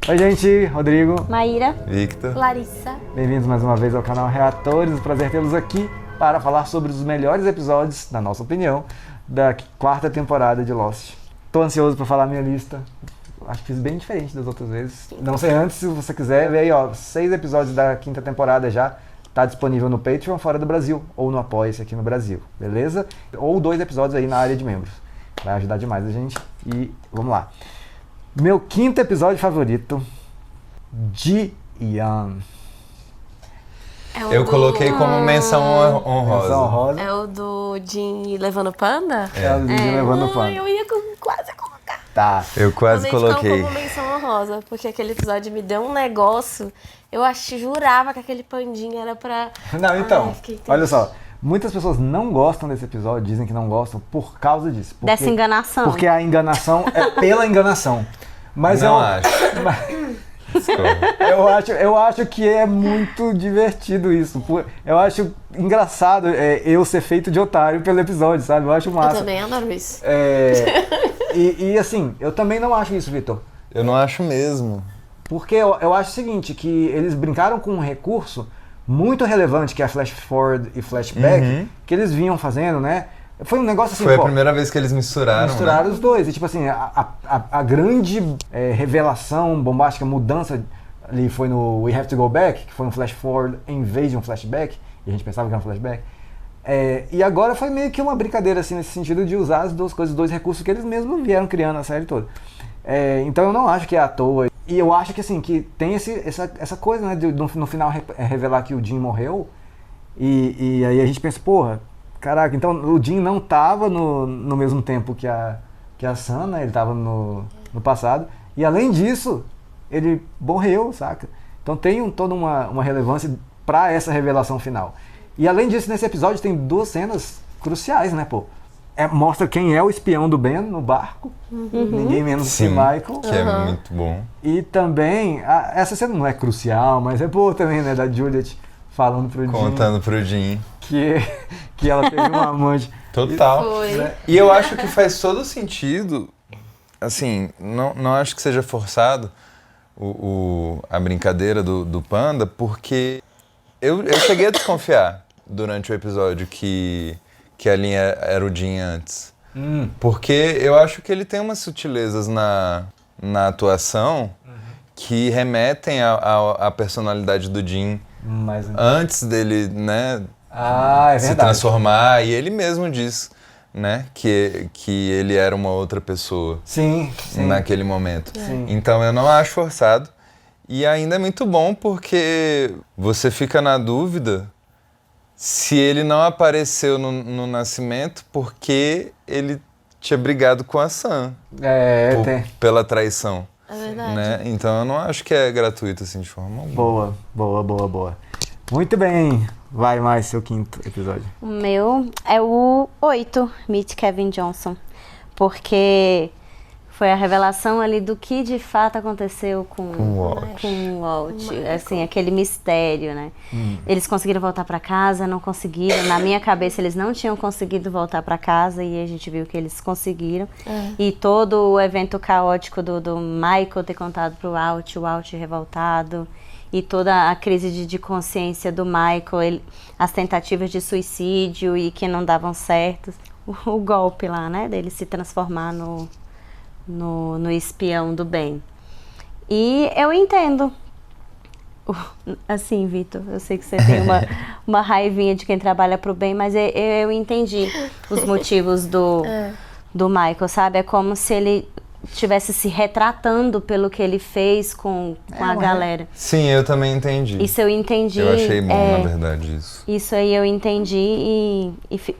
Oi, gente, Rodrigo, Maíra, Victor. Larissa. bem-vindos mais uma vez ao canal Reatores. Prazer tê-los aqui para falar sobre os melhores episódios, na nossa opinião, da quarta temporada de Lost. Tô ansioso para falar minha lista. Acho que fiz bem diferente das outras vezes. Não sei antes, se você quiser, vê aí, ó, 6 episódios da quinta temporada já. Tá disponível no Patreon fora do Brasil, ou no Apoia-se aqui no Brasil, beleza? Ou 2 episódios aí na área de membros. Vai ajudar demais a gente. E vamos lá. Meu quinto episódio favorito, Ji-Young. Eu coloquei como menção honrosa. Menção honrosa. É o do Jim levando panda? É o Ji levando pano. Eu ia quase colocar. Tá. Eu quase coloquei. Como menção honrosa, porque aquele episódio me deu um negócio. Eu jurava que aquele pandinha era pra... Não, então, fiquei triste. olha só. Muitas pessoas não gostam desse episódio, dizem que não gostam por causa disso. Dessa enganação. Porque a enganação é pela enganação. Mas Não acho. eu acho que é muito divertido isso. Eu acho engraçado eu ser feito de otário pelo episódio, sabe? Eu acho massa. Eu também adoro isso. E assim, eu também não acho isso, Vitor. Eu não acho mesmo. Porque eu acho o seguinte, que eles brincaram com um recurso muito relevante, que é flash forward e flashback, que eles vinham fazendo, né? Foi um negócio assim, Foi a primeira vez que eles misturaram, misturaram né? os dois. E tipo assim, a grande revelação, bombástica, mudança ali foi no We Have to Go Back, que foi um flash forward em vez de um flashback, e a gente pensava que era um flashback. E agora foi meio que uma brincadeira assim, nesse sentido de usar as duas coisas, os dois recursos que eles mesmos vieram criando a série toda. Então eu não acho que é à toa. E eu acho que assim, que tem essa coisa, né, de no final revelar que o Jim morreu, e aí a gente pensa, porra, caraca, então o Jim não tava no mesmo tempo que a Sam, né, ele tava no passado, e além disso, ele morreu, saca? Então tem toda uma relevância pra essa revelação final. E além disso, nesse episódio tem 2 cenas cruciais, né, pô? Mostra quem é o espião do Ben no barco, ninguém menos que Michael. Que é muito bom. E também, essa cena não é crucial, mas é boa também, né, da Juliet falando pro Jim. Contando pro Jim. Que ela teve um amante. Total. Foi. E eu acho que faz todo sentido, assim, não acho que seja forçado a brincadeira do panda, porque eu cheguei a desconfiar durante o episódio que a linha era o Jim antes. Porque eu acho que ele tem umas sutilezas na atuação que remetem à personalidade do Jim antes dele, né, é se verdade. transformar. E ele mesmo diz, né, que ele era uma outra pessoa. Sim. Naquele momento. Sim. Então eu não acho forçado. E ainda é muito bom porque você fica na dúvida se ele não apareceu no nascimento porque ele tinha brigado com a Sam pela traição. É verdade. Né? Então eu não acho que é gratuito assim de forma alguma. Boa. Muito bem. Vai mais seu quinto episódio. O meu é o 8, Meet Kevin Johnson, porque foi a revelação ali do que de fato aconteceu com o Walt, assim, aquele mistério, né? Eles conseguiram voltar para casa, não conseguiram. Na minha cabeça eles não tinham conseguido voltar para casa e a gente viu que eles conseguiram. E todo o evento caótico do Michael ter contado pro Walt, o Walt revoltado. E toda a crise de consciência do Michael, as tentativas de suicídio e que não davam certo. O golpe lá, né, dele se transformar no espião do bem. E eu entendo. Assim, Vitor, eu sei que você tem uma raivinha de quem trabalha pro bem, mas eu entendi os motivos do Michael, sabe? É como se ele estivesse se retratando pelo que ele fez com a galera. Sim, eu também entendi. Isso eu entendi. Eu achei bom, na verdade, isso. Isso aí eu entendi e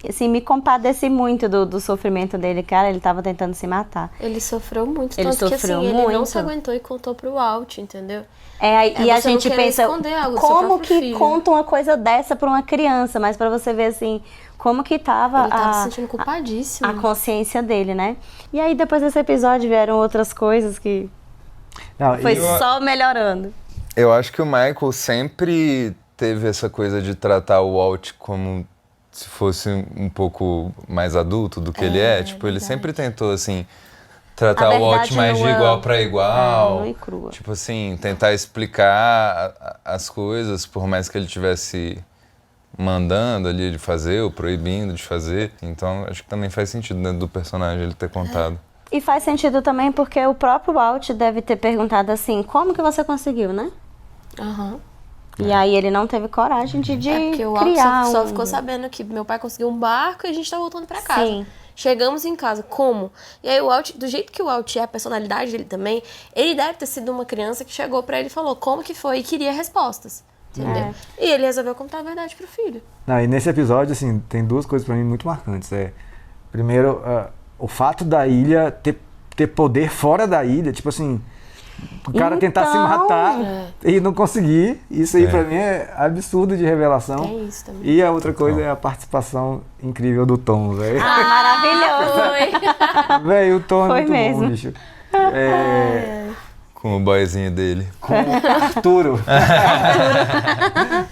assim, me compadeci muito do sofrimento dele, cara. Ele tava tentando se matar. Ele sofreu muito, Ele tanto que sofreu assim, ele não muito. se aguentou e contou pro Walt, entendeu? E a você não gente querer pensa, esconder algo do seu como próprio que filho. conta uma coisa dessa pra uma criança? Mas pra você ver assim, como que tava, Ele tava se sentindo culpadíssimo. a consciência dele, né? E aí depois desse episódio vieram outras coisas que foi só melhorando. Eu acho que o Michael sempre teve essa coisa de tratar o Walt como se fosse um pouco mais adulto do que ele é. Tipo, ele sempre tentou, assim, tratar o Walt mais de igual para igual. nua e crua. Tipo assim, tentar explicar as coisas, por mais que ele tivesse mandando ali de fazer ou proibindo de fazer. Então, acho que também faz sentido dentro do personagem ele ter contado. E faz sentido também porque o próprio Walt deve ter perguntado assim, como que você conseguiu, né? Aham. E aí ele não teve coragem de Porque o criar Walt só ficou sabendo que meu pai conseguiu um barco e a gente tá voltando pra casa. Sim. Chegamos em casa, como? E aí o Walt, do jeito que o Walt é, a personalidade dele também, ele deve ter sido uma criança que chegou pra ele e falou como que foi e queria respostas. Entendeu? E ele resolveu contar a verdade pro filho. Não, e nesse episódio, assim, tem duas coisas pra mim muito marcantes. Primeiro, o fato da ilha ter poder fora da ilha, tipo assim, o cara tentar se matar e não conseguir. Isso aí pra mim é absurdo de revelação. É isso também. E a outra coisa é a participação incrível do Tom, velho. maravilhoso. Velho, o Tom Foi é muito mesmo. bom, bicho. Com o boyzinho dele. Com o Arturo.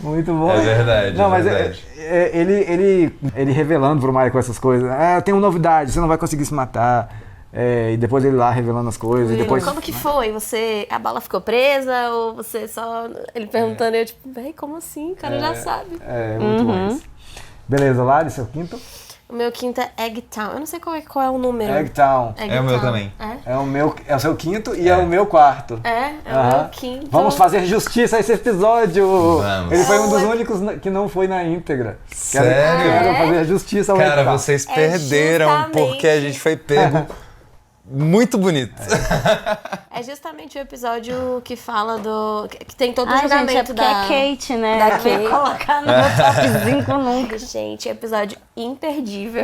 Muito bom. É verdade, Não, é mas verdade. ele revelando pro Michael essas coisas. Eu tenho uma novidade, você não vai conseguir se matar. E depois ele lá revelando as coisas. E depois... Como que foi? A bala ficou presa ou você só... Ele perguntando, eu tipo, véi, como assim? O cara já sabe. Muito bom isso. Beleza, Lari, seu quinto? O meu quinto é Eggtown. Eu não sei qual é o número. Eggtown. É o meu também. É o seu quinto e é o meu quarto. É o meu quinto. Vamos fazer justiça a esse episódio! Vamos. Ele foi um dos únicos que não foi na íntegra. Sério? Quero fazer justiça ao Cara, Eggtown. vocês perderam justamente- porque a gente foi pego muito bonito. É justamente o episódio que fala do... Que tem todo o Ai, gente, é julgamento porque é Kate, né? da Eu ia Kate. colocar no meu top 5 nunca. Gente, episódio imperdível.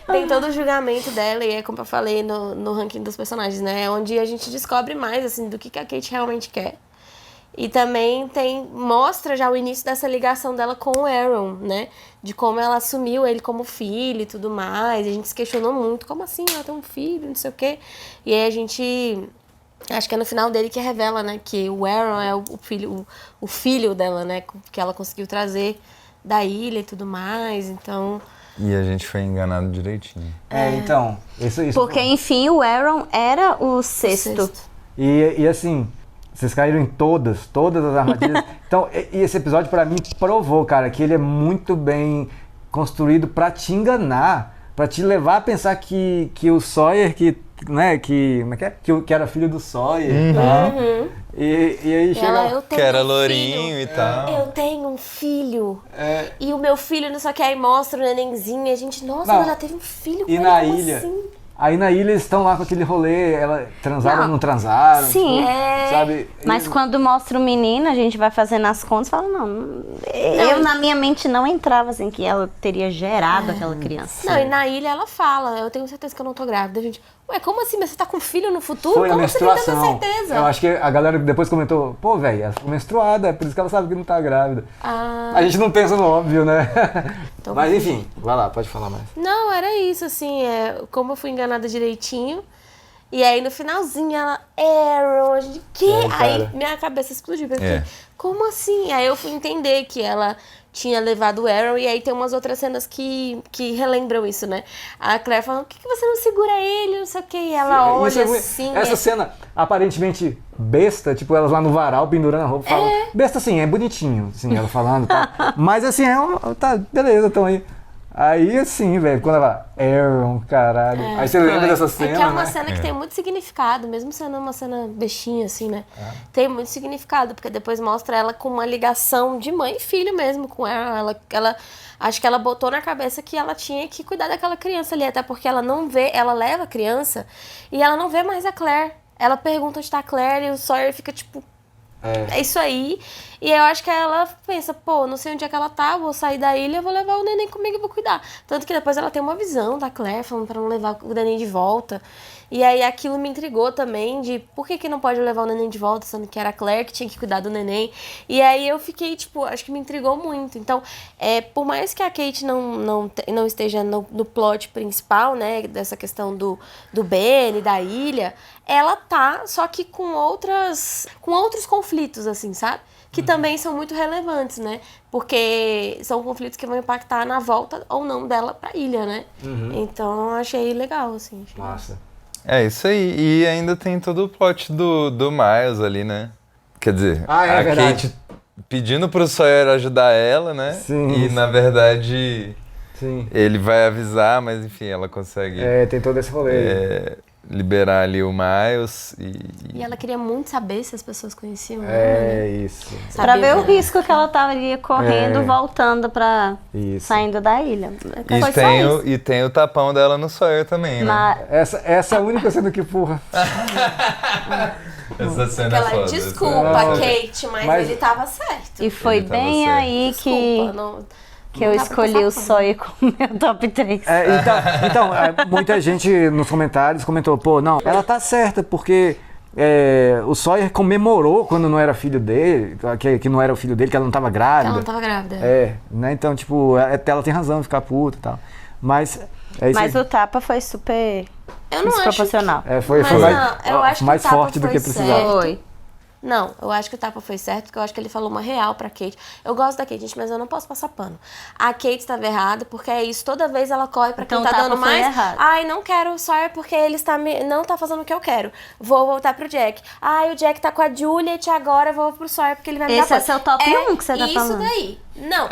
Tem todo o julgamento dela e é como eu falei no ranking dos personagens, né? É onde a gente descobre mais, assim, do que a Kate realmente quer. E também mostra já o início dessa ligação dela com o Aaron, né? De como ela assumiu ele como filho e tudo mais. E a gente se questionou muito, como assim ela tem um filho, não sei o quê. E aí a gente... Acho que é no final dele que revela, né? Que o Aaron é o filho dela, né? Que ela conseguiu trazer da ilha e tudo mais, então... E a gente foi enganado direitinho. Então, isso. Porque, enfim, o Aaron era o sexto. E assim, vocês caíram em todas as armadilhas. Então, e esse episódio pra mim provou, cara, que ele é muito bem construído pra te enganar, pra te levar a pensar que o Sawyer, que era filho do Sawyer e tal. E aí chega... Eu tenho Que era um lourinho filho. e tal. Eu tenho um filho. E o meu filho, não sei o que, aí mostra o nenenzinho. E a gente, nossa, Não. ela já teve um filho com E ele, na como ilha, assim? aí na ilha eles estão lá com aquele rolê, ela transaram ou não transaram, Sim. tipo, sabe? Mas quando mostra o menino, a gente vai fazendo as contas e fala, não, eu na minha mente não entrava assim, que ela teria gerado aquela criança. Não, e na ilha ela fala, eu tenho certeza que eu não tô grávida. A gente, ué, como assim? Mas você tá com filho no futuro? Foi a Como você tem tanta menstruação. certeza? Eu acho que a galera depois comentou, pô, velho, ela ficou menstruada, é por isso que ela sabe que não tá grávida. A gente não pensa no óbvio, né? Então, Mas enfim, vai lá, pode falar mais. Não, era isso, assim, como eu fui enganada direitinho. E aí no finalzinho ela, Aaron, a gente, quê? Aí minha cabeça explodiu. Eu fiquei, como assim? Aí eu fui entender que ela tinha levado o Aaron, e aí tem umas outras cenas que relembram isso, né? A Claire falando, por que você não segura ele, não sei o quê? E ela olha Isso é assim... Essa cena aparentemente besta, tipo elas lá no varal pendurando a roupa, falam, besta assim, é bonitinho, assim, ela falando, tá? Mas assim, tá, beleza, então aí. Aí assim, velho, quando ela Aaron, caralho. Aí você lembra dessa cena, É que é uma né? cena que tem muito significado, mesmo sendo uma cena bestinha, assim, né? Tem muito significado, porque depois mostra ela com uma ligação de mãe e filho mesmo com ela. Acho que ela botou na cabeça que ela tinha que cuidar daquela criança ali, até porque ela não vê, ela leva a criança e ela não vê mais a Claire. Ela pergunta onde tá a Claire e o Sawyer fica tipo... É isso aí. E eu acho que ela pensa, pô, não sei onde é que ela tá, vou sair da ilha, vou levar o neném comigo e vou cuidar. Tanto que depois ela tem uma visão da Claire falando pra não levar o neném de volta. E aí aquilo me intrigou também de por que não pode levar o neném de volta, sendo que era a Claire que tinha que cuidar do neném. E aí eu fiquei, tipo, acho que me intrigou muito. Então, por mais que a Kate não esteja no plot principal, né, dessa questão do Ben e da ilha, ela tá, só que com outros conflitos conflitos, assim, sabe? Que também são muito relevantes, né? Porque são conflitos que vão impactar na volta ou não dela pra ilha, né? Então, eu achei legal, assim. Achei Massa. É isso aí. E ainda tem todo o plot do Miles ali, né? Quer dizer, a verdade. Kate pedindo pro Sawyer ajudar ela, né? Sim, E, na verdade, Sim. ele vai avisar, mas enfim, ela consegue Tem todo esse rolê. liberar ali o Miles E ela queria muito saber se as pessoas conheciam ela, É né? isso. Saber Pra ver o ver. risco que ela estaria correndo, voltando pra... Isso. Saindo da ilha. E Foi só tem, isso. e tem o tapão dela no Sawyer também, né? Essa é a única cena que empurra. Essa cena é Aquela foda. desculpa, Não, Kate, mas mas- ele tava certo. E foi Ele tava bem certo. aí Desculpa, não... que eu não dá pra escolhi o passar pano. Sawyer como meu top 3. Muita gente nos comentários comentou, pô, não, ela tá certa, porque o Sawyer comemorou quando não era filho dele, que não era o filho dele, que ela não tava grávida. Ela não tava grávida. Né? Então, tipo, ela tem razão de ficar puta e tal. Mas é isso Mas aí. o tapa foi super Eu não acho desproporcional. Foi Mas mais, não, eu acho que mais o tapa forte do foi que precisava. certo. Foi. Não, eu acho que o tapa foi certo, porque eu acho que ele falou uma real pra Kate. Eu gosto da Kate, gente, mas eu não posso passar pano. A Kate estava errada, porque é isso, toda vez ela corre pra Então quem tá o tapa dando foi mais. errado. Ai, não quero o Sawyer porque ele não tá fazendo o que eu quero. Vou voltar pro Jack. Ai, o Jack tá com a Juliet agora, eu vou pro Sawyer porque ele vai me Esse dar é seu top 1 que você tá falando. Isso daí. Não.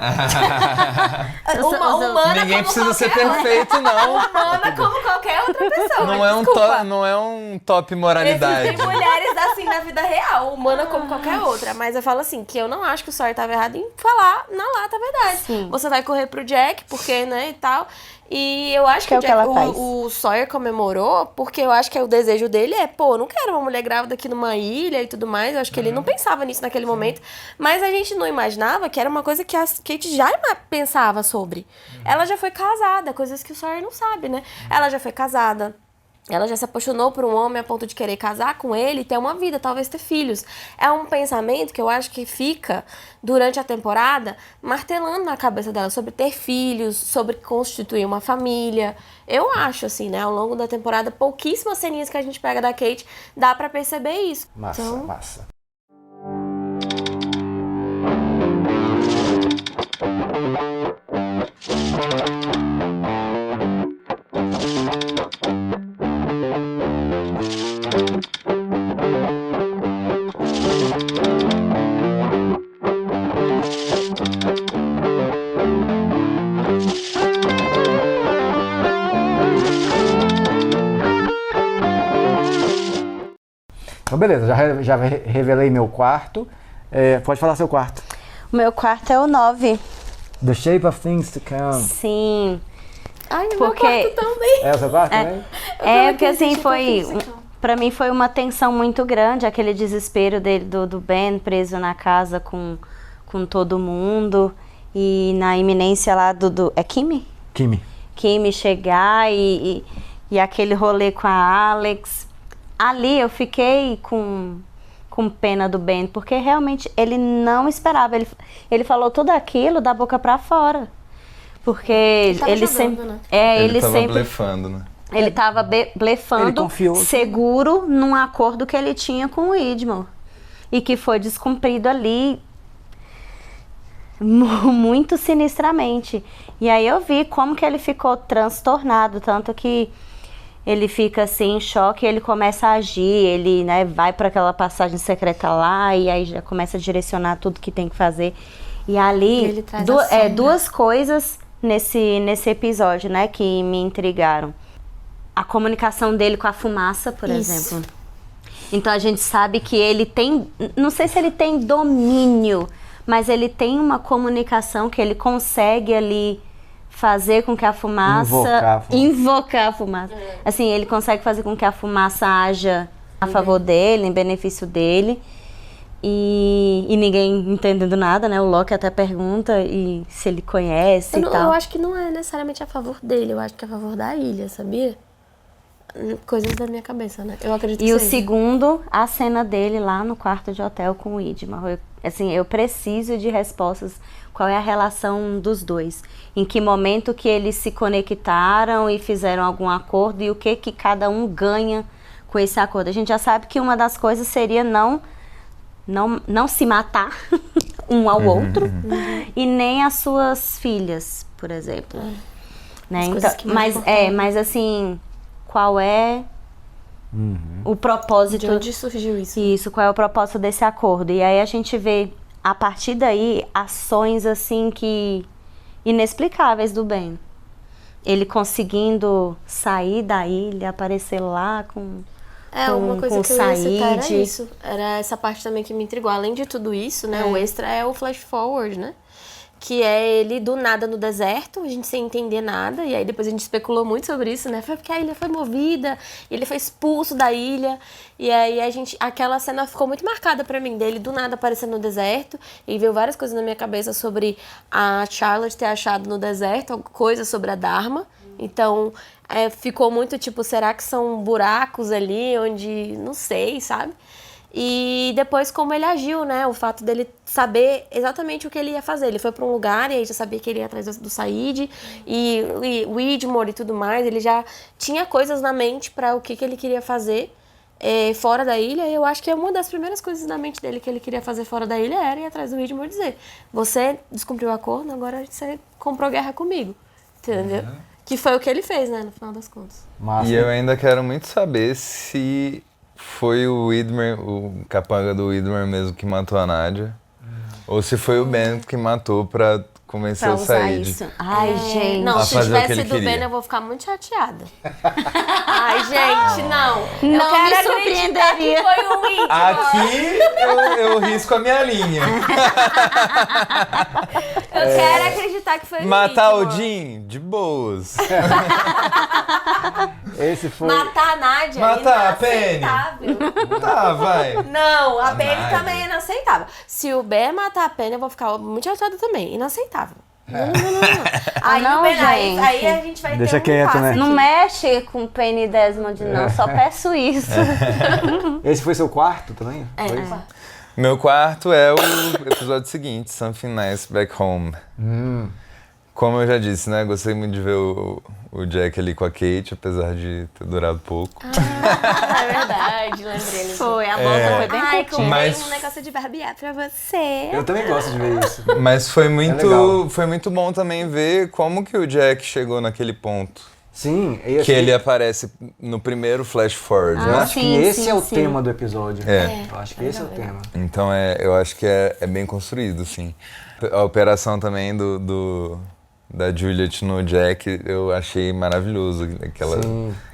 Uma humana Ninguém como precisa ser qualquer outra. perfeito, não. Humana como qualquer outra pessoa. Não mas é, desculpa. não é um top moralidade. Existem mulheres assim na vida real, humana como qualquer outra. Mas eu falo assim, que eu não acho que o Sawyer tava errado em falar na lata a verdade. Sim. Você vai correr pro Jack, porque, né, e tal. E eu acho que, Que é o que ela faz. o Sawyer comemorou, porque eu acho que o desejo dele pô, não quero uma mulher grávida aqui numa ilha e tudo mais. Eu acho que ele não pensava nisso naquele momento. Mas a gente não imaginava que era uma coisa que a Kate já pensava sobre. Ela já foi casada, coisas que o Sawyer não sabe, né? Ela já foi casada. Ela já se apaixonou por um homem a ponto de querer casar com ele e ter uma vida, talvez ter filhos. É um pensamento que eu acho que fica, durante a temporada, martelando na cabeça dela sobre ter filhos, sobre constituir uma família. Eu acho, assim, né? Ao longo da temporada, pouquíssimas ceninhas que a gente pega da Kate, dá pra perceber isso. Massa, Então, massa. Então, beleza, já revelei meu quarto. Pode falar seu quarto. O meu quarto é o 9. The Shape of Things to Come. Sim. ai, no Porque- meu quarto também. É o seu quarto também? Porque assim, acredito foi... que isso aqui. Pra mim foi uma tensão muito grande, aquele desespero dele, do Ben preso na casa com todo mundo. E na iminência lá é Kimi? Kimi. Kimi chegar e aquele rolê com a Alex. Ali eu fiquei com pena do Ben, porque realmente ele não esperava. Ele falou tudo aquilo da boca pra fora. Porque tava ele jogando, sempre... né? Ele tava sempre... blefando, né? Ele tava Ele blefando, confiou. seguro num acordo que ele tinha com o Idmore. E que foi descumprido ali muito sinistramente. E aí eu vi como que ele ficou transtornado, tanto que ele fica assim em choque, ele começa a agir, ele, né, vai para aquela passagem secreta lá e aí já começa a direcionar tudo que tem que fazer. E ali, Ele traz a cena. duas coisas nesse episódio, né, que me intrigaram. A comunicação dele com a fumaça, por Isso. exemplo. Então a gente sabe que ele tem, não sei se ele tem domínio, mas ele tem uma comunicação que ele consegue ali fazer com que a fumaça... Invocar a fumaça. Assim, ele consegue fazer com que a fumaça haja a favor dele, em benefício dele. E ninguém entendendo nada, né? O Loki até pergunta se ele conhece e tal. Eu acho que não é necessariamente a favor dele, eu acho que é a favor da ilha, sabia? Coisas da minha cabeça, né? Eu acredito que E o seja. segundo, a cena dele lá no quarto de hotel com o Idmar. Eu preciso de respostas. Qual é a relação dos dois? Em que momento que eles se conectaram e fizeram algum acordo e o que cada um ganha com esse acordo? A gente já sabe que uma das coisas seria não não se matar um ao outro e nem as suas filhas, por exemplo. Né? Então, mas assim, qual é o propósito? De onde surgiu isso? Isso, qual é o propósito desse acordo? E aí a gente vê, a partir daí, ações assim que inexplicáveis do Ben. Ele conseguindo sair da ilha, aparecer lá com uma coisa que eu ia citar era Said. isso. Era essa parte também que me intrigou. Além de tudo isso, né? O extra é o flash forward, né? Que é ele do nada no deserto, a gente sem entender nada. E aí depois a gente especulou muito sobre isso, né? Foi porque a ilha foi movida, ele foi expulso da ilha. E aí aquela cena ficou muito marcada pra mim, dele do nada aparecendo no deserto. E veio várias coisas na minha cabeça sobre a Charlotte ter achado no deserto coisas sobre a Dharma. Então, ficou muito tipo, será que são buracos ali onde, não sei, sabe? E depois como ele agiu, né? O fato dele saber exatamente o que ele ia fazer. Ele foi pra um lugar e aí já sabia que ele ia atrás do Said e o Widmore e tudo mais. Ele já tinha coisas na mente pra o que ele queria fazer fora da ilha. E eu acho que uma das primeiras coisas na mente dele que ele queria fazer fora da ilha era ir atrás do Widmore e dizer: você descumpriu o acordo, agora você comprou guerra comigo. Entendeu? Que foi o que ele fez, né? No final das contas. Massa. E eu ainda quero muito saber se foi o Widmer, o capanga do Widmer mesmo que matou a Nádia. Ou se foi o Ben que matou pra convencer Pra o usar Said. isso. Ai, gente. Não, A se fazer o que tivesse ele sido queria. Ben, eu vou ficar muito chateada. Ai, gente, não. Eu Não quero me acreditar surpreenderia. que foi o Widmore. Aqui eu risco a minha linha. Eu quero acreditar que foi o Matar o Widmore. Jim? De boas. Esse foi... Matar a Nádia Matar a Penny. inaceitável. Tá, vai. Não, a Penny Nádia. também é inaceitável. Se o Ben matar a Penny, eu vou ficar muito chateada também. Inaceitável. Não. Aí Não, o Ben, gente. aí a gente vai Deixa ter quieto, impasse né? aqui. Não mexe com Penny Desmond, não. Só peço isso. Esse foi seu quarto também? Foi? Meu quarto é o episódio seguinte, Something Nice Back Home. Como eu já disse, né? Gostei muito de ver o Jack ali com a Kate, apesar de ter durado pouco. É verdade, lembrei. Foi, a volta foi bem Ai, curtinha. comprei Mas- um negócio de barbear pra você. Eu também gosto de ver isso. Mas foi legal. muito bom também ver como que o Jack chegou naquele ponto. Sim. E Que ele aparece no primeiro flash forward, Eu né? acho que sim, esse sim, é o sim. tema do episódio. Eu acho que esse é o tema. Então eu acho que é bem construído, sim. A operação também da Juliet no Jack, eu achei maravilhoso.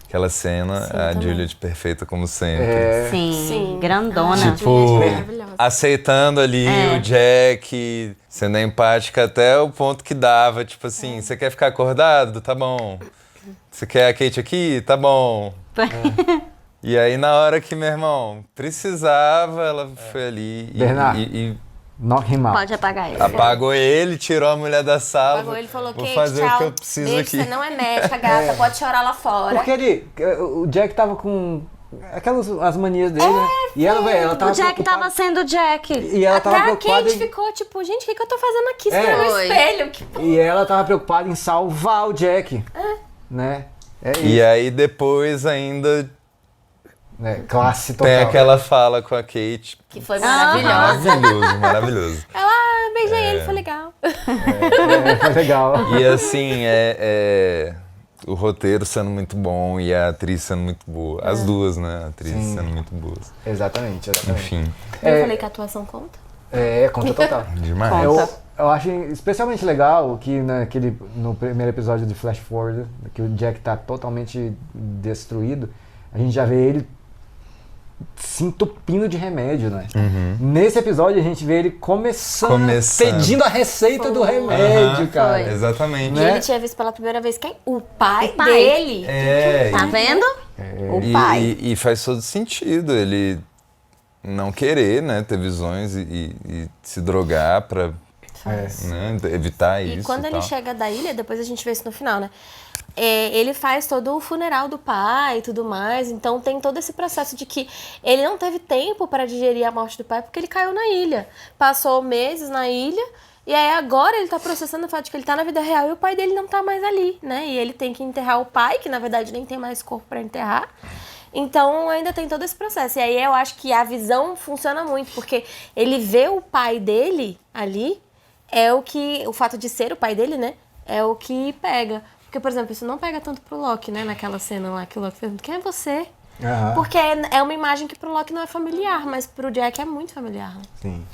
Aquela cena, a também. Juliet perfeita como sempre. Sim, grandona. Tipo, maravilhosa. aceitando ali o Jack, sendo empática até o ponto que dava. Tipo assim, você quer ficar acordado? Tá bom. Você quer a Kate aqui? Tá bom. E aí, na hora que, meu irmão, precisava, ela foi ali Bernardo. e Knock him out. Pode apagar ele. apagou ele, tirou a mulher da sala. Pagou, ele falou, vou Kate, fazer tchau. o que eu preciso Beijo, aqui. você não é médica, gata, pode chorar lá fora. Porque o Jack tava com as manias dele, né? E ela tava O Jack preocupada. tava sendo Jack. E ela tava Até a preocupada Kate em... ficou tipo, gente, o que eu tô fazendo aqui? Você É. tá no Foi. espelho? E ela tava preocupada em salvar o Jack. Né? É isso. E aí, depois ainda Classe total. tem aquela fala com a Kate. Que foi maravilhosa. Maravilhoso, maravilhoso. Ela, beijei ele, foi legal. Foi legal. E assim, o roteiro sendo muito bom e a atriz sendo muito boa. As duas, né? A atriz Sim. sendo muito boas. Exatamente. Enfim, Eu falei que a atuação conta? Conta total. demais. Eu acho especialmente legal que no primeiro episódio de Flash Forward, que o Jack tá totalmente destruído, a gente já vê ele se entupindo de remédio, né? Nesse episódio a gente vê ele começando. Pedindo a receita do remédio, cara. Foi. Exatamente. E Né? ele tinha visto pela primeira vez quem? O pai, O pai. dele. Tá vendo? O pai. E faz todo sentido ele não querer, né, ter visões e se drogar pra né, evitar E isso. quando ele tal. chega da ilha, depois a gente vê isso no final, né? Ele faz todo o funeral do pai e tudo mais. Então tem todo esse processo de que ele não teve tempo para digerir a morte do pai porque ele caiu na ilha. Passou meses na ilha e aí agora ele tá processando o fato de que ele tá na vida real e o pai dele não tá mais ali, né? E ele tem que enterrar o pai, que na verdade nem tem mais corpo para enterrar. Então ainda tem todo esse processo. E aí eu acho que a visão funciona muito, porque ele vê o pai dele ali, o fato de ser o pai dele, né? É o que pega. Porque, por exemplo, isso não pega tanto pro Loki, né? Naquela cena lá que o Loki pergunta, quem é você? Porque é uma imagem que pro Loki não é familiar, mas pro Jack é muito familiar. Né? Sim.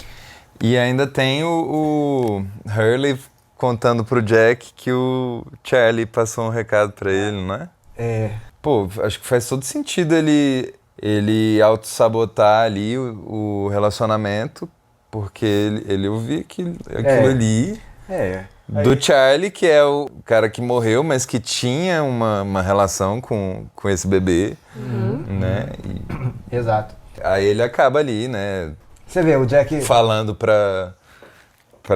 E ainda tem o Hurley contando pro Jack que o Charlie passou um recado pra ele, não é? É. Pô, acho que faz todo sentido ele auto-sabotar ali o relacionamento, porque ele ouvia aquilo ali do Charlie, que é o cara que morreu, mas que tinha uma relação com esse bebê, né? Exato. Aí ele acaba ali, né? Você vê, o Jack... Falando pra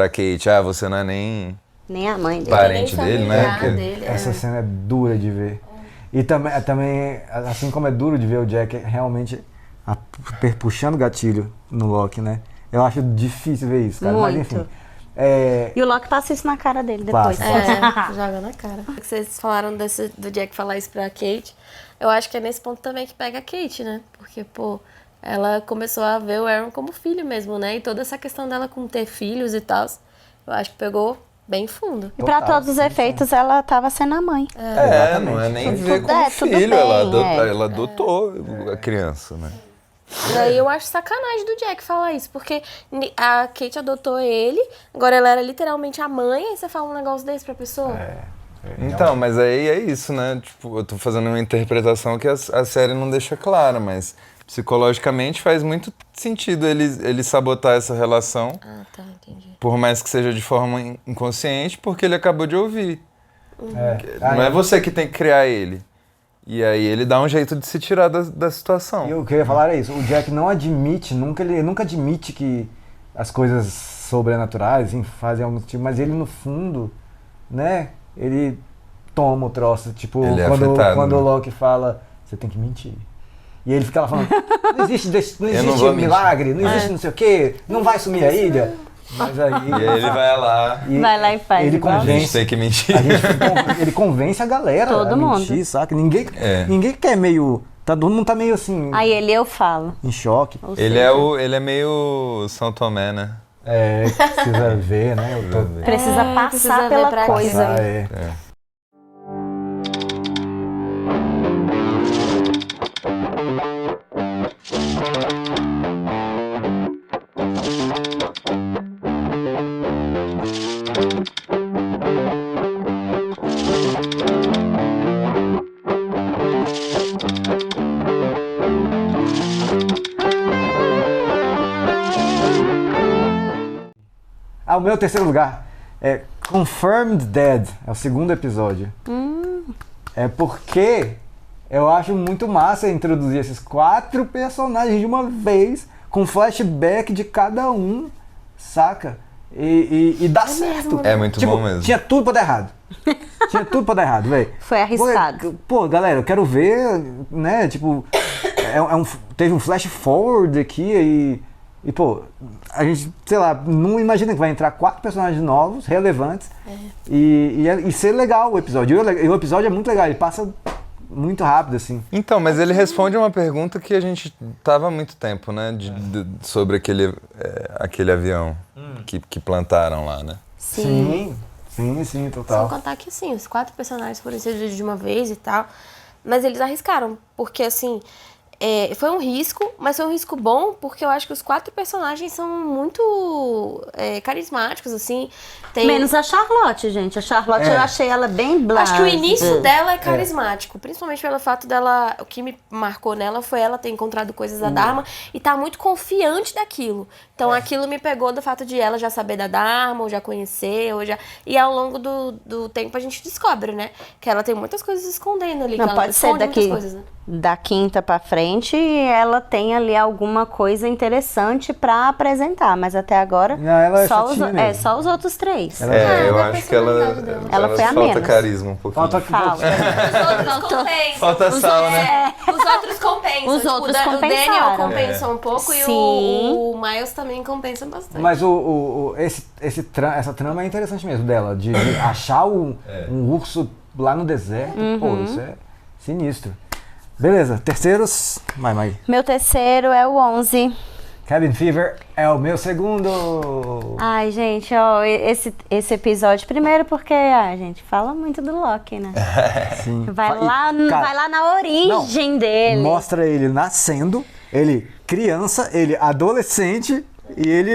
Kate, você não é nem Nem a mãe dele. parente dele, né? familiar dele, Essa cena é dura de ver. E também, assim como é duro de ver o Jack realmente puxando o gatilho no Loki, né? Eu acho difícil ver isso, cara. Mas Muito. enfim. E o Loki passa isso na cara dele depois. Passa. Joga na cara. Vocês falaram do Jack falar isso pra Kate. Eu acho que é nesse ponto também que pega a Kate, né? Porque, pô, ela começou a ver o Aaron como filho mesmo, né? E toda essa questão dela com ter filhos e tal, eu acho que pegou bem fundo. E pra todos os efeitos, ela tava sendo a mãe. Não é nem ver como tudo filho, bem, ela adotou a criança, né? Daí eu acho sacanagem do Jack falar isso, porque a Kate adotou ele, agora ela era literalmente a mãe, aí você fala um negócio desse pra pessoa? Então, mas aí é isso, né? Tipo, eu tô fazendo uma interpretação que a série não deixa clara, mas psicologicamente faz muito sentido ele sabotar essa relação, Ah, tá, entendi. por mais que seja de forma inconsciente, porque ele acabou de ouvir. Ah, Não é você que tem que criar ele. E aí ele dá um jeito de se tirar da situação. E o que eu ia falar é isso, o Jack não admite, ele nunca admite que as coisas sobrenaturais, enfim, fazem algum tipo, mas ele no fundo, né, ele toma o troço, tipo, Ele é quando afetado, né? o Loki fala, você tem que mentir. E ele fica lá falando, não existe não vou milagre, não existe não sei o quê, não vai sumir a ilha. Mas aí... E aí ele vai lá. Vai lá e faz Ele igual. A gente convence, tem que mentir. ele convence a galera Todo a mundo. mentir, saca? Ninguém quer meio... Todo mundo tá meio assim, Aí eu falo. em choque. Ou Ele seja, é meio São Tomé, né? Precisa ver, né? precisa passar precisa ver pela pra coisa. O meu terceiro lugar é Confirmed Dead, é o segundo episódio. É porque eu acho muito massa introduzir esses 4 personagens de uma vez, com flashback de cada um, saca? E dá certo. É muito bom mesmo. Tinha tudo pra dar errado. Tinha tudo pra dar errado, velho. Foi arriscado. Pô, galera, eu quero ver, né, tipo, teve um flash forward aqui e, pô, a gente, sei lá, não imagina que vai entrar 4 personagens novos, relevantes, e ser legal o episódio. E o episódio é muito legal, ele passa muito rápido, assim. Então, mas ele responde uma pergunta que a gente tava há muito tempo, né? Sobre aquele avião que plantaram lá, né? Sim, total. Sem contar que, assim, os 4 personagens foram introduzidos de uma vez e tal, mas eles arriscaram, porque, assim, foi um risco, mas foi um risco bom, porque eu acho que os 4 personagens são muito carismáticos, assim. Menos a Charlotte, gente. A Charlotte eu achei ela bem blase. Acho que o início dela é carismático, principalmente pelo fato dela... O que me marcou nela foi ela ter encontrado coisas da Dharma e tá muito confiante daquilo. Então aquilo me pegou do fato de ela já saber da Dharma, ou já conhecer, E ao longo do tempo a gente descobre, né? Que ela tem muitas coisas escondendo ali. Não, que ela pode ser esconde muitas daqui coisas, né? da 5ª pra frente, ela tem ali alguma coisa interessante pra apresentar, mas até agora Não, ela é chatinha mesmo. só os outros 3. Eu da acho que ela personalidade dela. Ela foi a falta menos. carisma um pouquinho. Falta Os outros compensam. Falta sal, né? Os outros compensam. Os outros o Daniel compensaram. compensa um pouco e Sim. o Miles também compensa bastante. Mas essa trama é interessante mesmo dela, de achar um urso lá no deserto, pô, isso é sinistro. Beleza, terceiros. Vai. Meu terceiro é o 11. Cabin Fever é o meu segundo. Ai, gente, ó, esse episódio, primeiro porque a gente fala muito do Loki, né? Sim. Vai lá na Não, origem dele. mostra ele nascendo, ele criança, ele adolescente e ele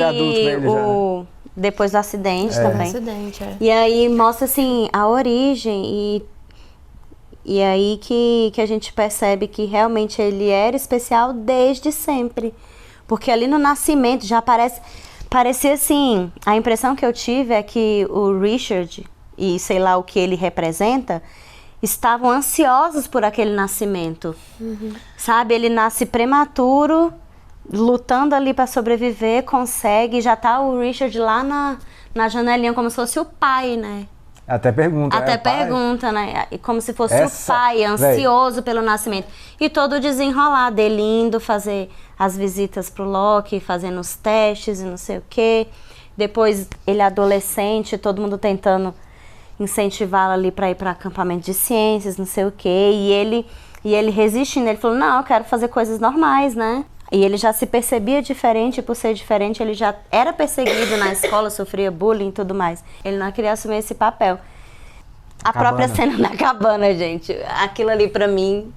adulto pra ele já. Depois do acidente também. Acidente, E aí mostra assim a origem e aí que a gente percebe que realmente ele era especial desde sempre. Porque ali no nascimento já parecia assim, a impressão que eu tive é que o Richard e sei lá o que ele representa estavam ansiosos por aquele nascimento. Sabe, ele nasce prematuro, lutando ali para sobreviver, consegue, já tá o Richard lá na janelinha como se fosse o pai, né? Até pergunta. Até pergunta, né? Como se fosse o pai, ansioso pelo nascimento. E todo o desenrolar dele indo fazer as visitas pro Loki, fazendo os testes e não sei o quê. Depois ele adolescente, todo mundo tentando incentivá-lo ali para ir para acampamento de ciências, não sei o quê. E ele resistindo, ele falou, não, eu quero fazer coisas normais, né? E ele já se percebia diferente, por ser diferente, ele já era perseguido na escola, sofria bullying e tudo mais. Ele não queria assumir esse papel. A própria cena na cabana, gente, aquilo ali pra mim...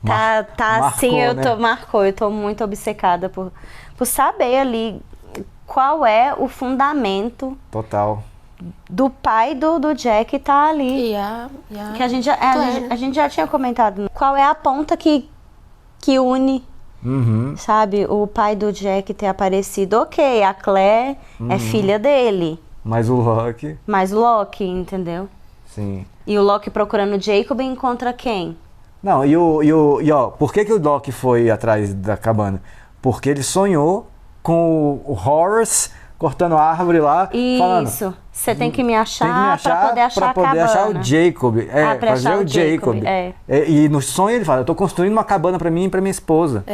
Marcou, assim, eu tô muito obcecada por saber ali qual é o fundamento... Total. Do pai do Jack tá ali. Que a gente já tinha comentado. Qual é a ponta que une... Sabe, o pai do Jack ter aparecido, ok, a Claire é filha dele. Mas o Loki... Mas o Loki, entendeu? Sim. E o Loki procurando o Jacob encontra quem? Não, ó, por que o Loki foi atrás da cabana? Porque ele sonhou com o Horace cortando a árvore lá, falando... Isso, você tem que me achar pra poder achar a cabana. Pra poder achar o Jacob, pra achar o Jacob. E no sonho ele fala, eu tô construindo uma cabana pra mim e pra minha esposa.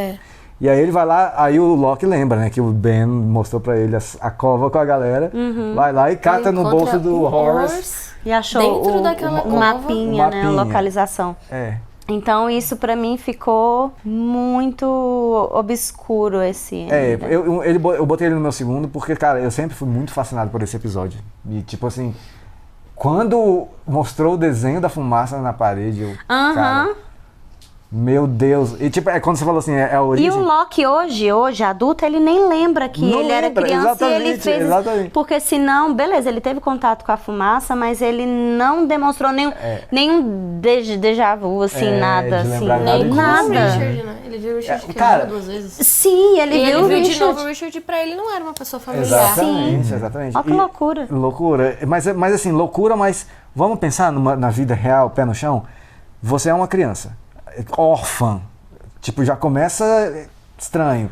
E aí ele vai lá, aí o Loki lembra, né, que o Ben mostrou pra ele a cova com a galera, vai lá e cata no bolso do Horace. E achou o mapinha, né, a localização. Então isso pra mim ficou muito obscuro esse... eu botei ele no meu segundo porque, cara, eu sempre fui muito fascinado por esse episódio. E tipo assim, quando mostrou o desenho da fumaça na parede, cara... Meu Deus. E tipo, quando você falou assim, é a origem... E o Loki hoje, adulto, ele nem lembra que ele era criança e ele fez... Exatamente. Porque senão, beleza, ele teve contato com a fumaça, mas ele não demonstrou nenhum déjà vu, assim, nada, assim. Nada. Richard, né? Ele viu o Richard duas vezes. Sim, ele viu o Richard. De novo o Richard, pra ele não era uma pessoa familiar. Exatamente. Olha que loucura. Loucura. Mas assim, loucura, mas vamos pensar na vida real, pé no chão? Você é uma criança. Órfã, tipo, já começa estranho.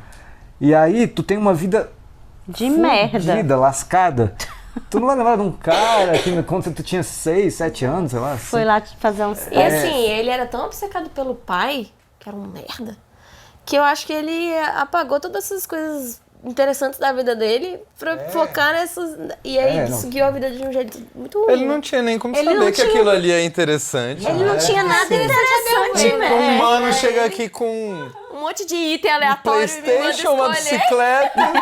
E aí, tu tem uma vida de merda, lascada. Tu não vai lembrar de um cara que quando tu tinha 6, 7 anos, sei lá. Assim. Foi lá fazer um... E assim, ele era tão obcecado pelo pai, que era um merda, que eu acho que ele apagou todas essas coisas interessantes da vida dele pra focar nessas... E aí seguiu a vida de um jeito muito ruim. Ele não tinha nem como saber que aquilo ali é interessante. Ele não tinha nada interessante, né? Um humano chega aqui com... um monte de item aleatório. PlayStation, uma bicicleta.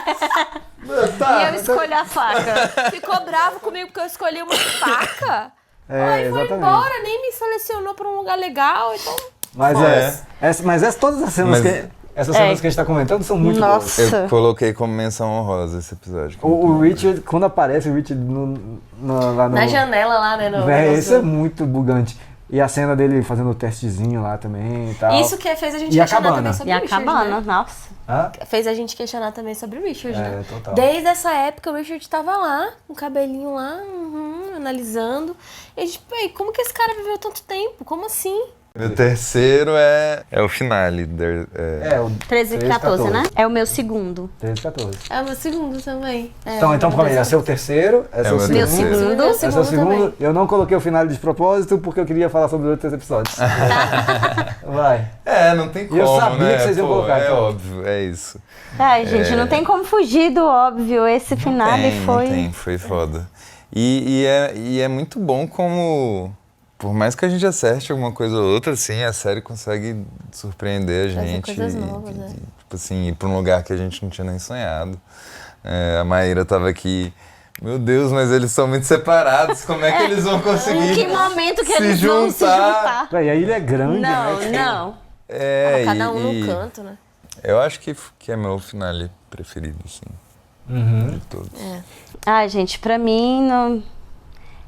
E eu escolho a faca. Ficou bravo comigo porque eu escolhi uma faca? Aí foi embora, nem me selecionou pra um lugar legal, então... Mas todas as cenas essas cenas que a gente tá comentando são muito boas. Eu coloquei como menção honrosa esse episódio. O Richard, quando aparece o Richard lá na janela lá, né? Isso é muito bugante. E a cena dele fazendo o testezinho lá também e tal. Isso que fez a gente questionar também sobre o Richard. E a cabana, nossa. Fez a gente questionar também sobre o Richard, né? Total. Desde essa época o Richard tava lá, com o cabelinho lá, analisando. E a gente, como que esse cara viveu tanto tempo? Como assim? O terceiro é o finale. O 13 e 14, né? É o meu segundo. 13 e 14. É o meu segundo também. Então calma aí, esse é o terceiro, esse é o segundo. Meu segundo. Esse é o segundo. Eu não coloquei o final de propósito porque eu queria falar sobre os outros episódios. Vai. Não tem como, eu sabia que vocês iam colocar. É óbvio, é isso. Ai, gente, não tem como fugir do óbvio. Esse final foi... Não tem, foi foda. E é muito bom como por mais que a gente acerte alguma coisa ou outra, assim, a série consegue surpreender a Fazer gente. coisas novas, né? Tipo assim, ir pra um lugar que a gente não tinha nem sonhado. A Maíra tava aqui, meu Deus, mas eles são muito separados, como é que eles vão conseguir Em que momento que se eles vão se juntar? E a ilha é grande, Não, né? não. Cada um no canto, né? Eu acho que é meu finale preferido, assim, de todos. Ai, gente, pra mim, não...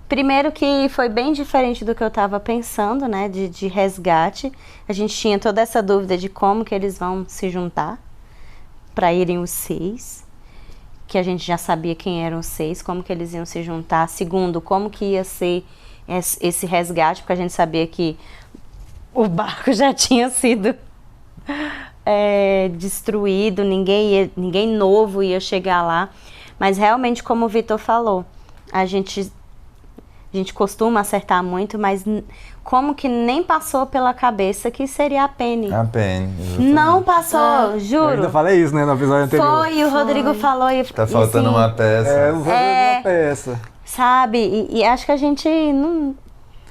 Primeiro que foi bem diferente do que eu tava pensando, né, de resgate. A gente tinha toda essa dúvida de como que eles vão se juntar pra irem os 6, que a gente já sabia quem eram os 6, como que eles iam se juntar. Segundo, como que ia ser esse resgate, porque a gente sabia que o barco já tinha sido destruído, ninguém novo ia chegar lá. Mas realmente, como o Vitor falou, a gente costuma acertar muito, mas como que nem passou pela cabeça que seria a Penny. A Penny. Não passou, Eu juro. ainda falei isso, né, no episódio anterior. Foi, o Rodrigo falou. Tá faltando assim, uma peça. Uma peça. Sabe? E acho que a gente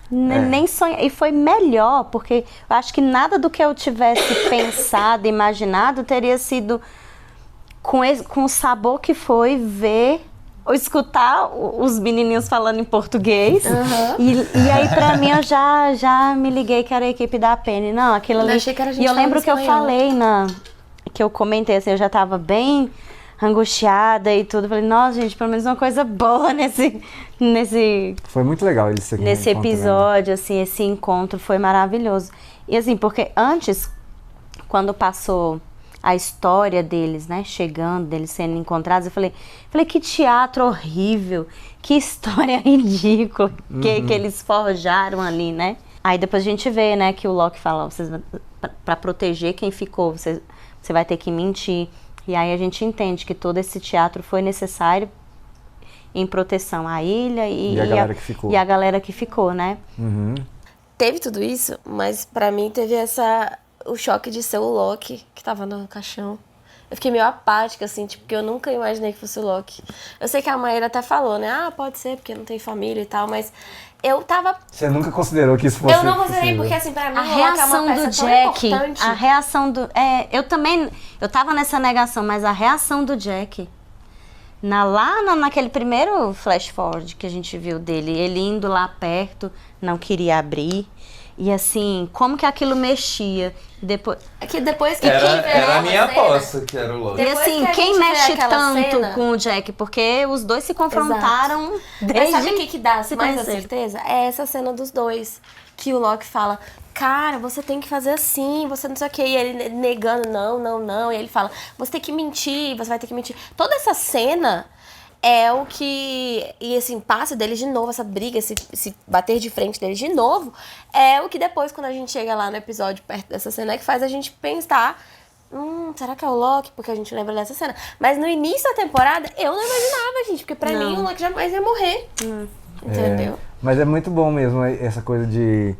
nem sonha. E foi melhor, porque eu acho que nada do que eu tivesse pensado, imaginado, teria sido com o sabor que foi ver ou escutar os menininhos falando em português. E aí, pra mim, eu já me liguei que era a equipe da Penny. Não, aquilo ali. Eu achei que era a gente e eu lembro falando que eu espanhol. falei, que eu comentei assim, eu já tava bem angustiada e tudo. Falei, nossa, gente, pelo menos uma coisa boa nesse Foi muito legal eles se nesse reencontrando. episódio, assim, esse encontro foi maravilhoso. E assim, porque antes, quando passou a história deles, né, chegando, deles sendo encontrados, eu falei, que teatro horrível, que história ridícula que eles forjaram ali, né? Aí depois a gente vê, né, que o Loki fala, pra proteger quem ficou, você vai ter que mentir. E aí a gente entende que todo esse teatro foi necessário em proteção à ilha e a galera que ficou. E a galera que ficou, né? Teve tudo isso, mas pra mim teve o choque de ser o Loki que tava no caixão. Eu fiquei meio apática, assim, tipo, porque eu nunca imaginei que fosse o Loki. Eu sei que a Maíra até falou, né? Ah, pode ser, porque não tem família e tal, mas eu tava... Você nunca considerou que isso fosse Eu não considerei, possível? porque assim, pra mim A o Loki é uma reação peça do tão Jack, importante. a reação do... eu tava nessa negação, mas a reação do Jack, naquele primeiro flash forward que a gente viu dele, ele indo lá perto, não queria abrir, e assim, como que aquilo mexia, depois... É que depois que Era a minha aposta que era o Loki. E Depois assim, que a quem gente vê mexe aquela tanto cena- com o Jack? Porque os dois se confrontaram Mas desde sabe o que dá se mais a conheceram. certeza? É essa cena dos dois. Que o Loki fala, cara, você tem que fazer assim, você não sei o que. E ele negando, não. E ele fala, você tem que mentir, você vai ter que mentir. Toda essa cena é o que... E esse impasse deles de novo, essa briga, esse bater de frente deles de novo, é o que depois, quando a gente chega lá no episódio perto dessa cena, é que faz a gente pensar... será que é o Loki? Porque a gente lembra dessa cena. Mas no início da temporada, eu não imaginava, gente. Porque pra mim, o Loki jamais ia morrer. Entendeu? Mas é muito bom mesmo essa coisa de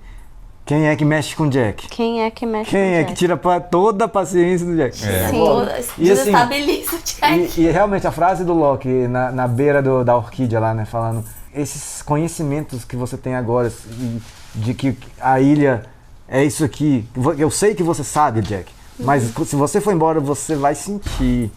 quem é que mexe com o Jack. Quem é que mexe Quem com o é Jack? que tira toda a paciência do Jack. E assim, Desestabiliza o Jack. E realmente a frase do Loki na beira da orquídea lá, né, falando esses conhecimentos que você tem agora de que a ilha é isso aqui. Eu sei que você sabe, Jack, mas se você for embora, você vai sentir.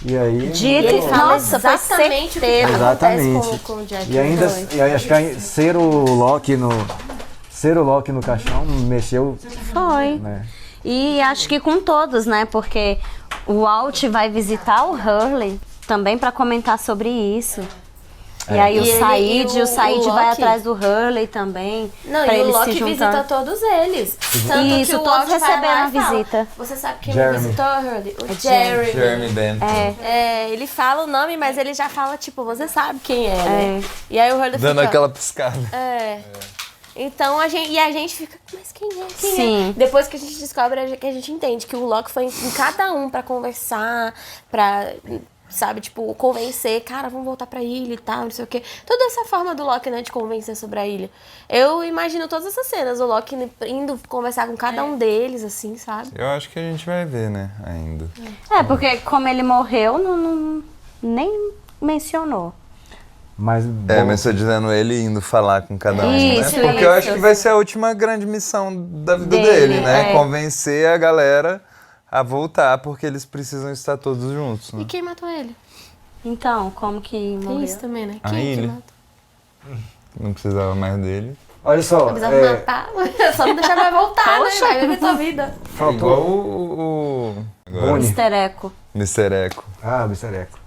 E aí... E ele fala exatamente o que Exatamente. acontece com o Jack. E ainda, e aí acho que ser o Loki no caixão mexeu, Foi. né? E acho que com todos, né? Porque o Walt vai visitar o Hurley também para comentar sobre isso. E aí o Said vai Loki- atrás do Hurley também. Não, pra e o eles Loki se visita juntar. todos eles. Tanto Isso, que o todos Walt vai receberam lá a e fala, visita. você sabe quem Jeremy. me visitou, Hurley? O Jeremy. Jeremy Bentham. Ele fala o nome, mas ele já fala, tipo, você sabe quem é, né? É. E aí o Hurley Dando fica... aquela piscada. Então a gente fica, mas quem é? Quem Sim. é? Depois que a gente descobre, que a gente entende que o Loki foi em cada um pra conversar, pra, sabe, tipo, convencer, cara, vamos voltar pra ilha e tal, não sei o quê. Toda essa forma do Loki, né, de convencer sobre a ilha. Eu imagino todas essas cenas, o Loki indo conversar com cada um deles, assim, sabe? Eu acho que a gente vai ver, né, ainda. Porque como ele morreu, nem mencionou. Mas, mas tô dizendo ele indo falar com cada um, Isso, né? Porque eu acho isso. que vai ser a última grande missão da vida Dele, dele, né? é. Convencer a galera a voltar, porque eles precisam estar todos juntos, né? E quem matou ele? Então, como que Tem morreu? isso também, né? A Quem que ilha. matou? Não precisava mais dele. olha só, Não precisava matar, só não deixar mais voltar, né? Vai viver tua vida. faltou... Igual o agora, Boni. Mr. Eco. Mr. Echo. Ah, Bissereco.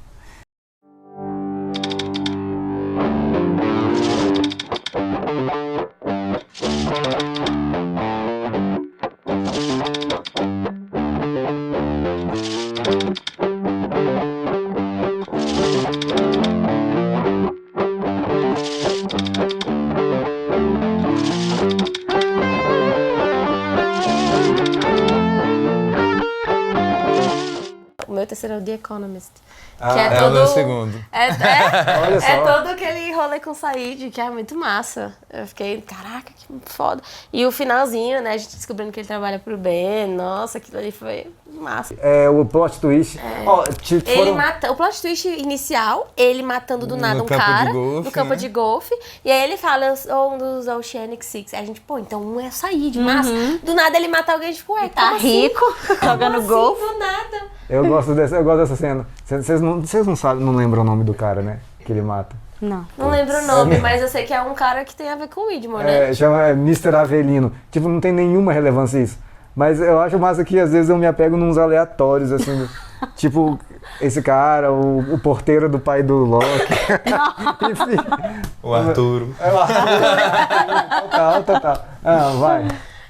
O meu terceiro é o The Economist. Ah, que É o meu segundo. Olha só. É todo aquele rolê com o Said, que é muito massa. Eu fiquei, caraca, que foda. E o finalzinho, né, a gente descobrindo que ele trabalha pro Ben, nossa, aquilo ali foi massa. É, o plot twist. Ó, tipo, Ele foram- mata, o plot twist inicial, ele matando do nada No um campo de cara golfe, no campo né? de golfe, e aí ele fala, eu sou um dos Oceanic Six. Aí a gente, pô, então um é Said, massa. Do nada ele mata alguém, tipo, ué, Tá como assim? rico, jogando Como golfe. assim, do nada. eu gosto dessa cena. Vocês não sabem, não lembram o nome do cara, né? Que ele mata. Não. Não lembro o nome, mas eu sei que é um cara que tem a ver com o Widmore, né? Chama Mr. Avelino. Tipo, não tem nenhuma relevância isso. Mas eu acho massa que às vezes eu me apego nos aleatórios, assim. Tipo, esse cara, o porteiro do pai do Loki. Enfim. O Arturo. Total. Ah, vai.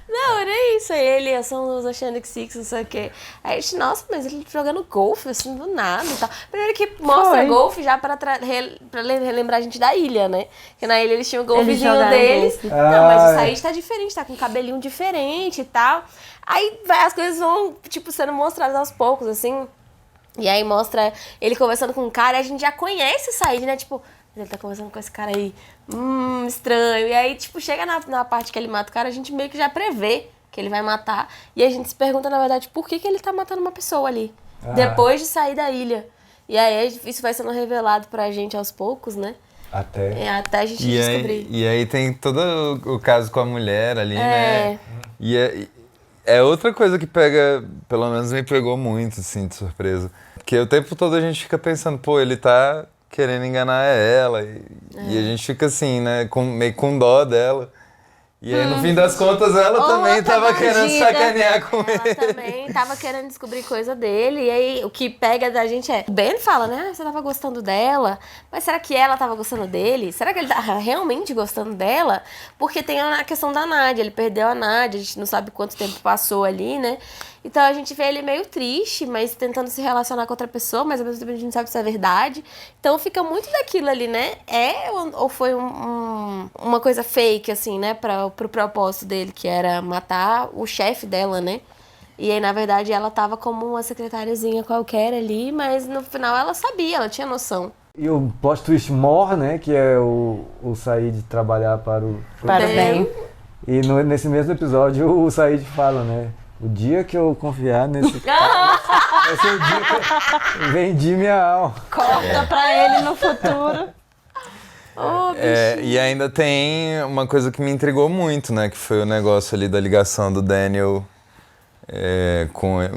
Não, era isso. Aí ele, são os Oceanic Six, não sei o quê. Aí a gente, nossa, mas ele jogando golfe, assim, do nada e tal. Primeiro que mostra Foi. golfe já pra relembrar a gente da ilha, né? Porque na ilha eles tinham o golfezinho jogaram deles. golfe. Não, mas Ah, o Said tá diferente, tá com um cabelinho diferente e tal. Aí as coisas vão, tipo, sendo mostradas aos poucos, assim. E aí mostra ele conversando com um cara e a gente já conhece o Said, né? Tipo, ele tá conversando com esse cara aí, estranho. E aí, tipo, chega na parte que ele mata o cara, a gente meio que já prevê que ele vai matar. E a gente se pergunta, na verdade, por que ele tá matando uma pessoa ali, depois de sair da ilha. E aí isso vai sendo revelado pra gente aos poucos, né? Até a gente descobrir. E aí tem todo o caso com a mulher ali, né? E é outra coisa que pega, pelo menos me pegou muito, assim, de surpresa. Porque o tempo todo a gente fica pensando, pô, ele tá querendo enganar ela. E a gente fica assim, né, meio com dó dela. E aí, no fim das contas, ela também Outra tava querendo bandida. sacanear com Ela ele. também tava querendo descobrir coisa dele. E aí, o que pega da gente é... O Ben fala, né? Você tava gostando dela. Mas será que ela tava gostando dele? Será que ele tá realmente gostando dela? Porque tem a questão da Nádia. Ele perdeu a Nádia. A gente não sabe quanto tempo passou ali, né? Então, a gente vê ele meio triste, mas tentando se relacionar com outra pessoa. Mas, ao mesmo tempo, a gente não sabe se é verdade. Então, fica muito daquilo ali, né? Ou foi uma coisa fake, assim, né? Pro propósito dele, que era matar o chefe dela, né? E aí, na verdade, ela tava como uma secretariazinha qualquer ali, mas no final ela sabia, ela tinha noção. E o plot twist mor, né? Que é o Said trabalhar para o bem. E nesse mesmo episódio o Said fala, né? O dia que eu confiar nesse cara, vai ser o dia que eu vendi minha alma. Corta pra ele no futuro. E ainda tem uma coisa que me intrigou muito, né? Que foi o negócio ali da ligação do Daniel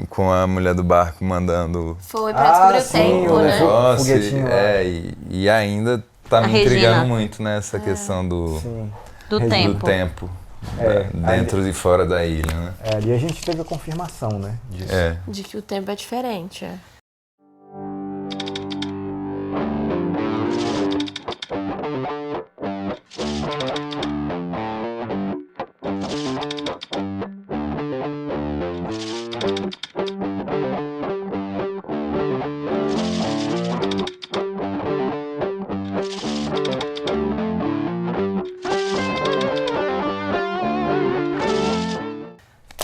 com a mulher do barco mandando Foi pra descobrir o sim, tempo, o né? negócio. foguetinho lá. E ainda tá A me intrigando Regina. muito, né? Essa questão do Sim. Do Regina. tempo. do tempo. É, Dentro e fora da ilha, né? Ali a gente teve a confirmação, né? Disso. De que o tempo é diferente, é.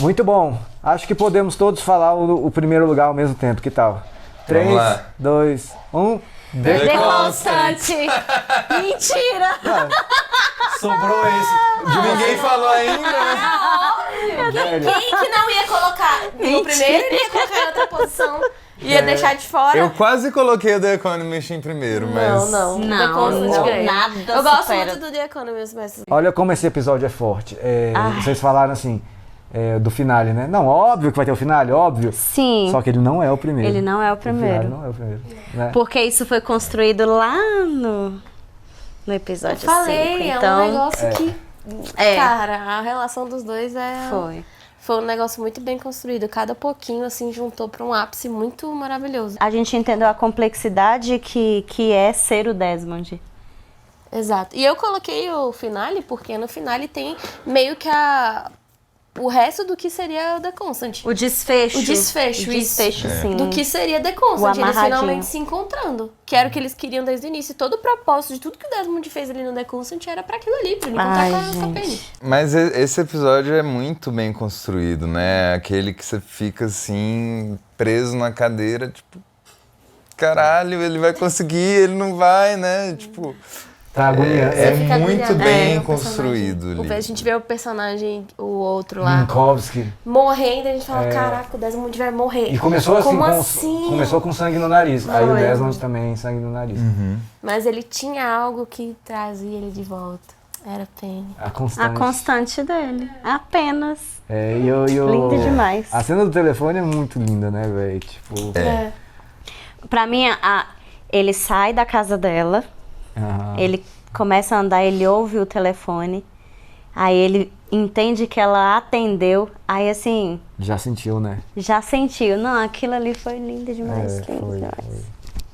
Muito bom. Acho que podemos todos falar o primeiro lugar ao mesmo tempo. Que tal? 3, Vamos lá. 2, 1. The Constante. Mentira. Sobrou esse. Ninguém falou ainda, né? Velho. Quem que não ia colocar no primeiro, ele ia colocar em outra posição. Ia deixar de fora. Eu quase coloquei o The Economist em primeiro, mas... Não. Não, The Constant não, ganha. nada Eu gosto supera. muito do The Economist, mas... Olha como esse episódio é forte. Vocês falaram assim, do finale, né? Não, óbvio que vai ter o finale, óbvio. Sim. Só que ele não é o primeiro. Ele não é o O finale primeiro. não é o primeiro. Né? Porque isso foi construído lá no episódio 5. Falei, Então, é um negócio que... É. Cara, a relação dos dois foi. Foi um negócio muito bem construído. Cada pouquinho, assim, juntou pra um ápice muito maravilhoso. A gente entendeu a complexidade que é ser o Desmond. Exato. E eu coloquei o finale porque no finale tem meio que o resto do que seria o The Constant. O desfecho. O desfecho, O desfecho, sim. Do que seria The Constant, eles amarradinho. finalmente se encontrando. Que era o que eles queriam desde o início. E todo o propósito de tudo que o Desmond fez ali no The Constant era pra aquilo ali, pra ele encontrar com a Penny. Mas esse episódio é muito bem construído, né? Aquele que você fica assim, preso na cadeira, tipo, caralho, ele vai conseguir, ele não vai, né? Tipo, Tá agoniante. é fica muito agoniado. bem o construído personagem. ali. A gente vê o personagem, o outro lá, Minkowski. morrendo, e a gente fala, caraca, o Desmond vai morrer. E começou assim, Como com, assim? começou com sangue no nariz. Aí o Foi. Desmond também, sangue no nariz. Mas ele tinha algo que trazia ele de volta. Era Penny. A A constante. constante dele. Apenas. Linda Linda demais. A cena do telefone é muito linda, né, velho? Tipo, Pra mim, ele sai da casa dela, aham. ele começa a andar, ele ouve o telefone, aí ele entende que ela atendeu, aí assim, Já sentiu, né? já sentiu. Não, aquilo ali foi lindo demais, lindo Foi, demais. foi.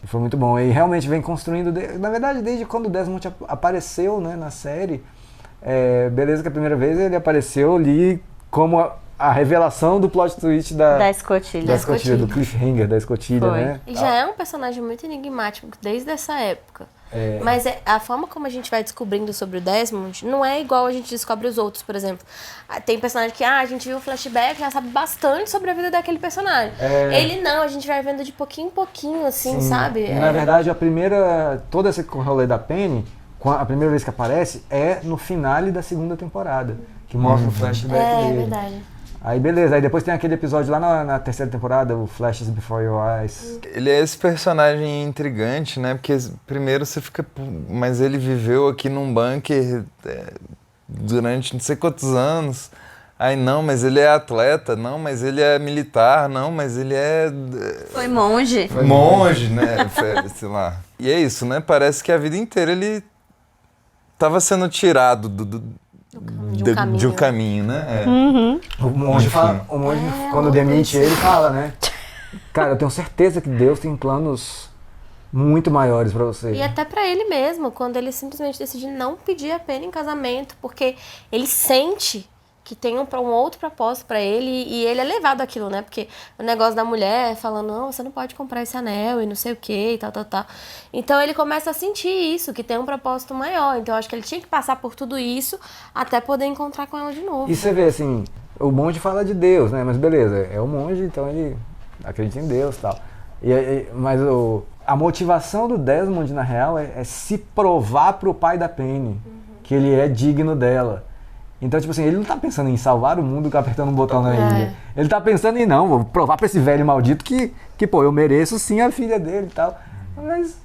Foi muito bom. E realmente vem construindo, na verdade, desde quando o Desmond apareceu, né, na série. Beleza que a primeira vez ele apareceu ali como a revelação do plot twist Da escotilha. da escotilha, do cliffhanger da escotilha, Foi. né? E já é um personagem muito enigmático desde essa época. Mas a forma como a gente vai descobrindo sobre o Desmond não é igual a gente descobre os outros, por exemplo. Tem personagem que a gente viu o flashback, já sabe bastante sobre a vida daquele personagem. Ele não, a gente vai vendo de pouquinho em pouquinho, assim, sabe? E, na verdade, todo esse rolê da Penny, a primeira vez que aparece, é no finale da segunda temporada, que mostra o flashback É dele. verdade. Aí beleza, aí depois tem aquele episódio lá na terceira temporada, o Flashes Before Your Eyes. Ele é esse personagem intrigante, né? Porque primeiro você fica, "Pô, mas ele viveu aqui num bunker durante não sei quantos anos. Aí não, mas ele é atleta, não, mas ele é militar, não, mas ele é Foi monge. monge, né? Sei lá. E é isso, né? Parece que a vida inteira ele estava sendo tirado de um caminho, né? O monge, quando demite ele, fala, né? Cara, eu tenho certeza que Deus tem planos muito maiores pra você. E até pra ele mesmo, quando ele simplesmente decide não pedir a Penny em casamento, porque ele sente que tem um outro propósito pra ele e ele é levado àquilo, né? Porque o negócio da mulher falando, não, você não pode comprar esse anel e não sei o que e tal. Então ele começa a sentir isso, que tem um propósito maior. Então eu acho que ele tinha que passar por tudo isso até poder encontrar com ela de novo. E você vê assim, o monge fala de Deus, né? Mas beleza, é o monge, então ele acredita em Deus e tal. Mas a motivação do Desmond, na real, é se provar pro pai da Penny que ele é digno dela. Então, tipo assim, ele não tá pensando em salvar o mundo apertando um botão na ilha. Ele tá pensando em, não, vou provar pra esse velho maldito que pô, eu mereço sim a filha dele e tal. Mas,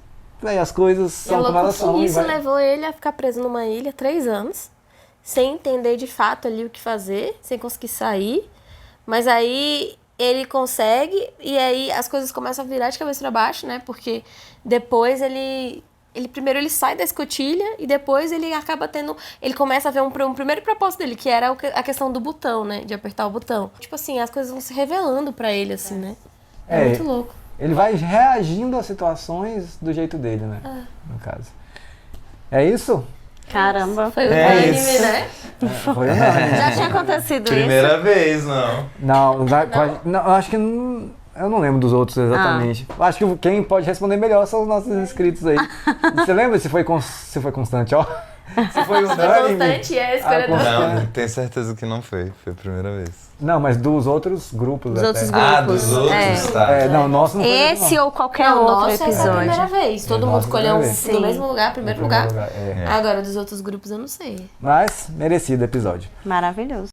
véi, as coisas são como elas são. Isso levou ele a ficar preso numa ilha 3 anos, sem entender de fato ali o que fazer, sem conseguir sair. Mas aí ele consegue e aí as coisas começam a virar de cabeça pra baixo, né? Porque depois primeiro ele sai da escotilha e depois ele acaba ele começa a ver um primeiro propósito dele, que era a questão do botão, né? De apertar o botão. Tipo assim, as coisas vão se revelando pra ele, assim, né? É muito louco. Ele vai reagindo às situações do jeito dele, né? No caso. É isso? Caramba. Foi unânime, né? Foi unânime. Já tinha acontecido Primeira vez, não. Não, eu acho que eu não lembro dos outros exatamente. Acho que quem pode responder melhor são os nossos inscritos aí. Você lembra se foi constante, ó? Se foi unânime? Constante é a escolha do... Não, tenho certeza que não foi. Foi a primeira vez. Não, mas dos outros grupos. Dos até. outros grupos. Dos outros, tá. Não, nosso não foi Esse ou qualquer Não, outro nossa, essa é a episódio. primeira vez. Todo mundo nossa, escolheu primeira vez. no mesmo lugar, primeiro lugar. É. Agora, dos outros grupos eu não sei. Mas, merecido episódio. Maravilhoso.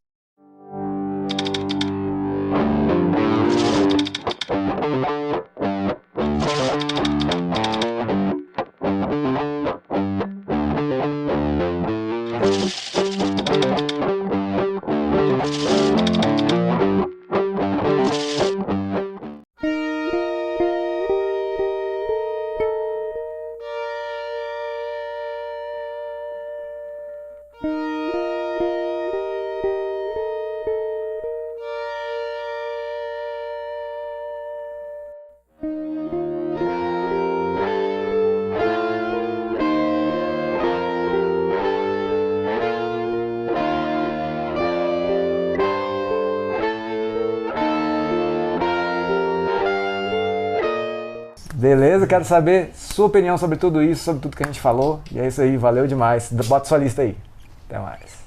Beleza? Quero saber sua opinião sobre tudo isso, sobre tudo que a gente falou. E é isso aí, valeu demais. Bota sua lista aí. Até mais.